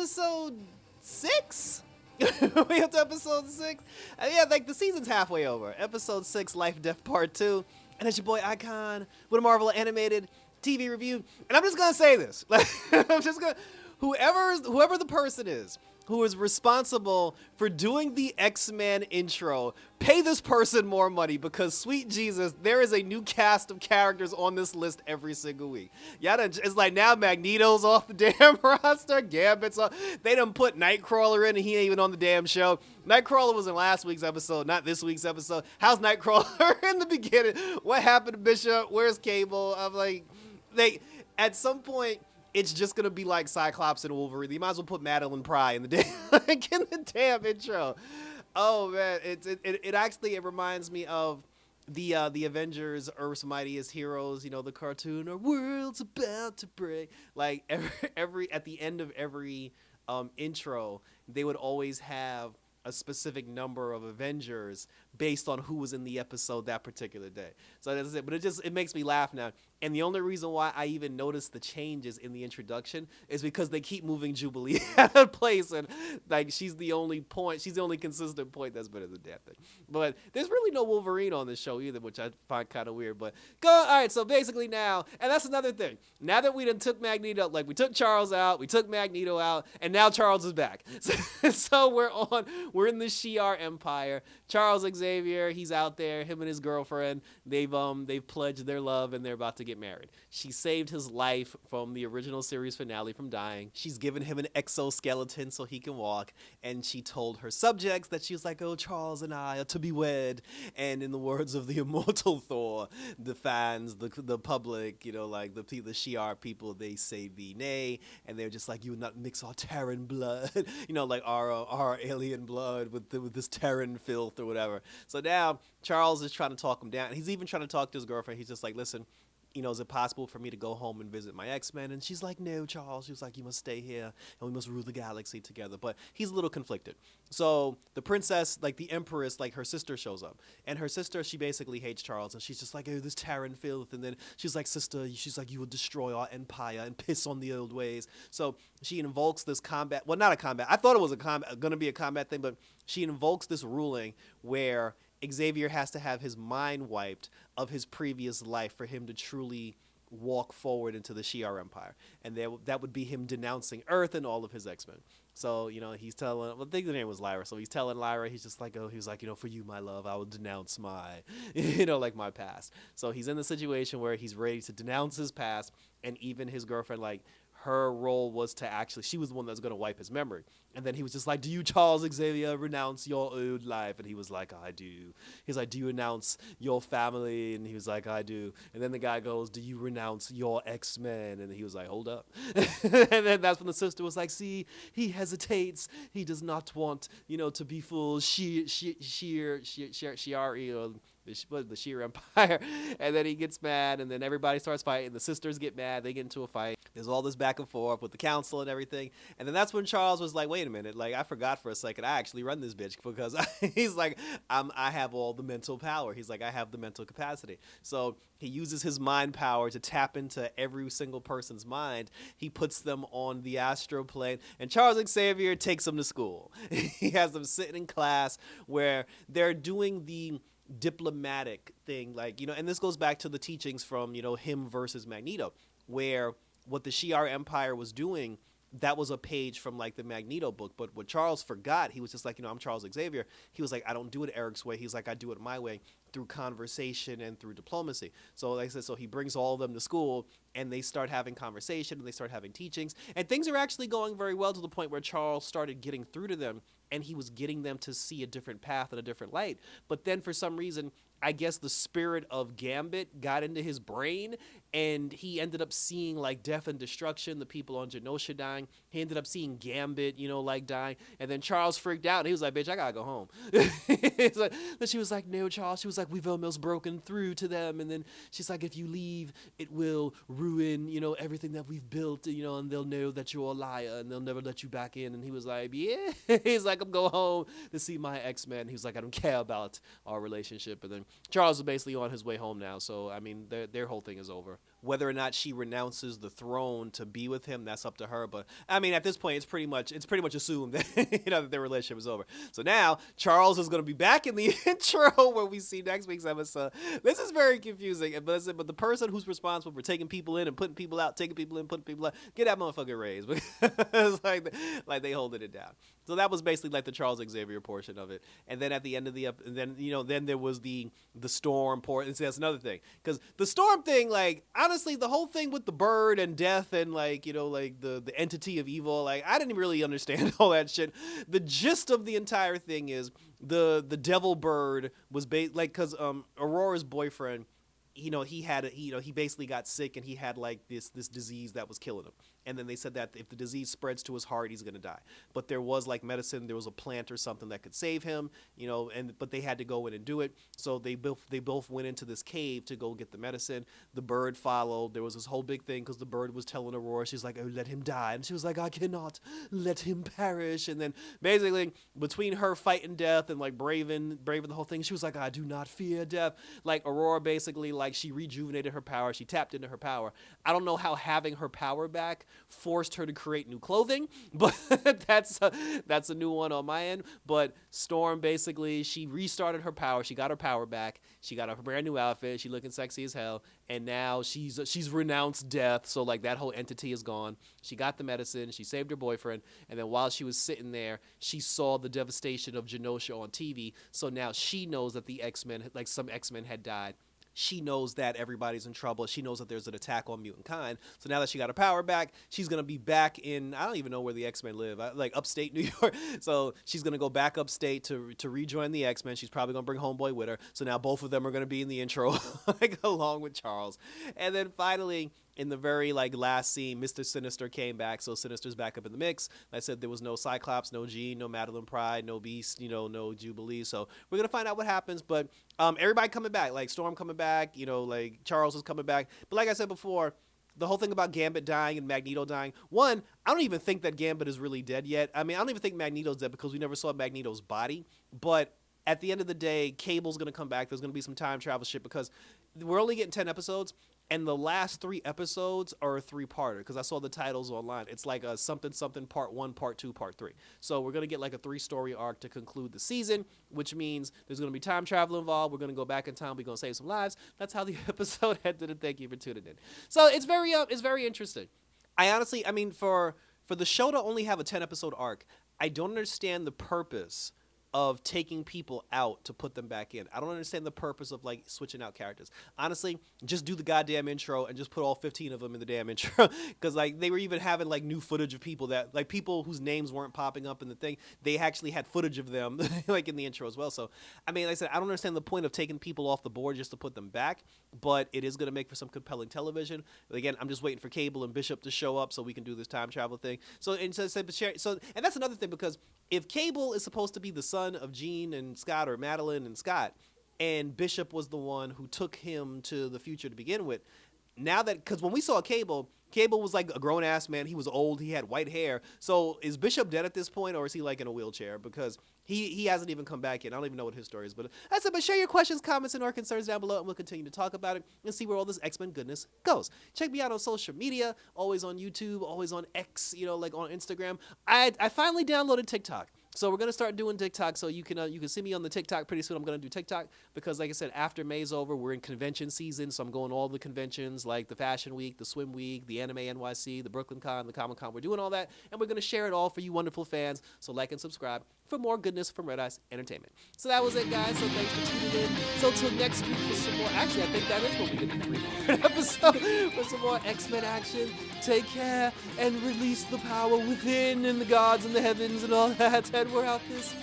episode 6. We up to episode 6. Yeah, like the season's halfway over. Episode 6, Lifedeath Part 2. And it's your boy Icon with a Marvel animated TV review. And I'm just gonna say this. I'm just gonna whoever the person is who is responsible for doing the X-Men intro, pay this person more money, because sweet Jesus, there is a new cast of characters on this list every single week. It's like now Magneto's off the damn roster, Gambit's off. They done put Nightcrawler in and he ain't even on the damn show. Nightcrawler was in last week's episode, not this week's episode. How's Nightcrawler in the beginning? What happened to Bishop? Where's Cable? I'm like, at some point, it's just gonna be like Cyclops and Wolverine. You might as well put Madeline Pry in the damn intro. Oh man, it actually reminds me of the Avengers, Earth's Mightiest Heroes. You know, the cartoon. Our world's about to break. Like every at the end of every intro, they would always have a specific number of Avengers based on who was in the episode that particular day. So that's it. But it makes me laugh now. And the only reason why I even noticed the changes in the introduction is because they keep moving Jubilee out of place, and like she's the only consistent point that's better than that thing. But there's really no Wolverine on this show either, which I find kind of weird. But all right, so basically now, and that's another thing. Now that we done took Magneto, like we took Charles out, we took Magneto out, and now Charles is back. So we're in the Shi'ar Empire. Charles Xavier, he's out there. Him and his girlfriend, they've pledged their love and they're about to get married. She saved his life from the original series finale from dying. She's given him an exoskeleton so he can walk, and she told her subjects that she was like, oh, Charles and I are to be wed. And in the words of the immortal Thor, the fans, the public, you know, like the Shi'ar people, they say the nay, and they're just like, you would not mix our Terran blood, you know, like our alien blood with this Terran filth or whatever. So now Charles is trying to talk him down. He's even trying to talk to his girlfriend. He's just like, listen, you know, is it possible for me to go home and visit my X-Men? And she's like, no, Charles. She was like, you must stay here and we must rule the galaxy together. But he's a little conflicted. So the princess, like the empress, like her sister shows up. And her sister, she basically hates Charles. And she's just like, oh, this Terran filth. And then she's like, sister, she's like, you will destroy our empire and piss on the old ways. So she invokes this combat. Well, not a combat. I thought it was going to be a combat thing. But she invokes this ruling where Xavier has to have his mind wiped of his previous life for him to truly walk forward into the Shi'ar Empire. And that would be him denouncing Earth and all of his X-Men. So, you know, he's telling, I think the name was Lyra. So he's telling Lyra, he's just like, oh, he was like, you know, for you, my love, I will denounce my, you know, like my past. So he's in the situation where he's ready to denounce his past. And even his girlfriend, like, her role was to actually, she was the one that was going to wipe his memory. And then he was just like, do you, Charles Xavier, renounce your old life? And he was like, I do. He's like, do you renounce your family? And he was like, I do. And then the guy goes, do you renounce your X-Men? And he was like, hold up. And then that's when the sister was like, see, he hesitates. He does not want, you know, to be full Shi'ar, the Shi'ar Empire. And then he gets mad, and then everybody starts fighting. The sisters get mad. They get into a fight. There's all this back and forth with the council and everything. And then that's when Charles was like, wait a minute. Like, I forgot for a second. I actually run this bitch, because he's like, I have all the mental power. He's like, I have the mental capacity. So he uses his mind power to tap into every single person's mind. He puts them on the astral plane. And Charles Xavier takes them to school. He has them sitting in class where they're doing the diplomatic thing, like, you know, and this goes back to the teachings from, you know, him versus Magneto, where what the Shi'ar Empire was doing, that was a page from like the Magneto book. But what Charles forgot, he was just like, you know, I'm Charles Xavier. He was like, I don't do it Eric's way. He's like, I do it my way, through conversation and through diplomacy. So like I said, so he brings all of them to school and they start having conversation and they start having teachings, and things are actually going very well, to the point where Charles started getting through to them and he was getting them to see a different path and a different light. But then for some reason, I guess the spirit of Gambit got into his brain, and he ended up seeing like death and destruction, the people on Genosha dying. He ended up seeing Gambit, you know, like dying. And then Charles freaked out, and he was like, bitch, I gotta go home. Like, then she was like, no, Charles. She was like, we've almost broken through to them. And then she's like, if you leave, it will ruin, you know, everything that we've built, you know, and they'll know that you're a liar and they'll never let you back in. And he was like, yeah. He's like, I'm going home to see my X-Men. He was like, I don't care about our relationship. And then Charles is basically on his way home now. So, I mean, their whole thing is over. Whether or not she renounces the throne to be with him, that's up to her. But I mean, at this point, it's pretty much assumed that that their relationship is over. So now Charles is going to be back in the intro where we see next week's episode. This is very confusing. But the person who's responsible for taking people in and putting people out, taking people in, putting people out, get that motherfucker raised because like they holding it down. So that was basically like the Charles Xavier portion of it. And then at the end of the then there was the storm port. And see, that's another thing, because the storm thing, like, honestly, the whole thing with the bird and death and like the entity of evil, like, I didn't really understand all that shit. The gist of the entire thing is the devil bird was because Aurora's boyfriend, he basically got sick and he had like this disease that was killing him. And then they said that if the disease spreads to his heart, he's going to die. But there was like medicine, there was a plant or something that could save him, but they had to go in and do it. So they both went into this cave to go get the medicine. The bird followed. There was this whole big thing because the bird was telling Aurora, she's like, oh, let him die. And she was like, I cannot let him perish. And then basically between her fighting death and like braving the whole thing, she was like, I do not fear death. Like Aurora basically, like, she rejuvenated her power. She tapped into her power. I don't know how having her power back forced her to create new clothing, but that's a new one on my end. But Storm, basically, she restarted her power. She got her power back. She got a brand new outfit. She looking sexy as hell. And now she's renounced death. So like that whole entity is gone. She got the medicine. She saved her boyfriend. And then while she was sitting there, she saw the devastation of Genosha on TV. So now she knows that the X-Men, like some X-Men had died. She knows that everybody's in trouble. She knows that there's an attack on mutant kind. So now that she got her power back, she's going to be back in, I don't even know where the X-Men live, like upstate New York. So she's going to go back upstate to rejoin the X-Men. She's probably going to bring Homeboy with her. So now both of them are going to be in the intro, like along with Charles. And then finally, in the very like last scene, Mr. Sinister came back, so Sinister's back up in the mix. Like I said, there was no Cyclops, no Jean, no Madeline Pride, no Beast, no Jubilee. So we're gonna find out what happens. But everybody coming back, like Storm coming back, like Charles is coming back. But like I said before, the whole thing about Gambit dying and Magneto dying. One, I don't even think that Gambit is really dead yet. I mean, I don't even think Magneto's dead because we never saw Magneto's body. But at the end of the day, Cable's gonna come back. There's gonna be some time travel shit because we're only getting 10 episodes. And the last 3 episodes are a 3-parter because I saw the titles online. It's like a something part 1, part 2, part 3. So we're going to get like a 3-story arc to conclude the season, which means there's going to be time travel involved. We're going to go back in time. We're going to save some lives. That's how the episode ended, and thank you for tuning in. So it's very interesting. I mean, for the show to only have a 10-episode arc, I don't understand the purpose of taking people out to put them back in. I don't understand the purpose of like switching out characters. Honestly, just do the goddamn intro and just put all 15 of them in the damn intro. Because like they were even having like new footage of people that like people whose names weren't popping up in the thing. They actually had footage of them like in the intro as well. So I mean, like I said, I don't understand the point of taking people off the board just to put them back. But it is going to make for some compelling television. But again, I'm just waiting for Cable and Bishop to show up so we can do this time travel thing. And that's another thing, because if Cable is supposed to be the son of Jean and Scott, or Madeline and Scott, and Bishop was the one who took him to the future to begin with, now that, because when we saw Cable was like a grown-ass man. He was old. He had white hair. So is Bishop dead at this point, or is he like in a wheelchair? Because he hasn't even come back yet. I don't even know what his story is. But that's it. But share your questions, comments, and or concerns down below, and we'll continue to talk about it and see where all this X-Men goodness goes. Check me out on social media, always on YouTube, always on X, like on Instagram. I finally downloaded TikTok. So we're going to start doing TikTok, so you can see me on the TikTok pretty soon. I'm going to do TikTok because, like I said, after May's over, we're in convention season, so I'm going to all the conventions, like the Fashion Week, the Swim Week, the Anime NYC, the Brooklyn Con, the Comic Con. We're doing all that, and we're going to share it all for you wonderful fans, so like and subscribe for more goodness from Red Eyes Entertainment. So that was it, guys, so thanks for tuning in. So till next week for some more, actually, I think that is what we did in the 3-part episode, for some more X-Men action. Take care, and release the power within, and the gods in the heavens and all that, and we're out this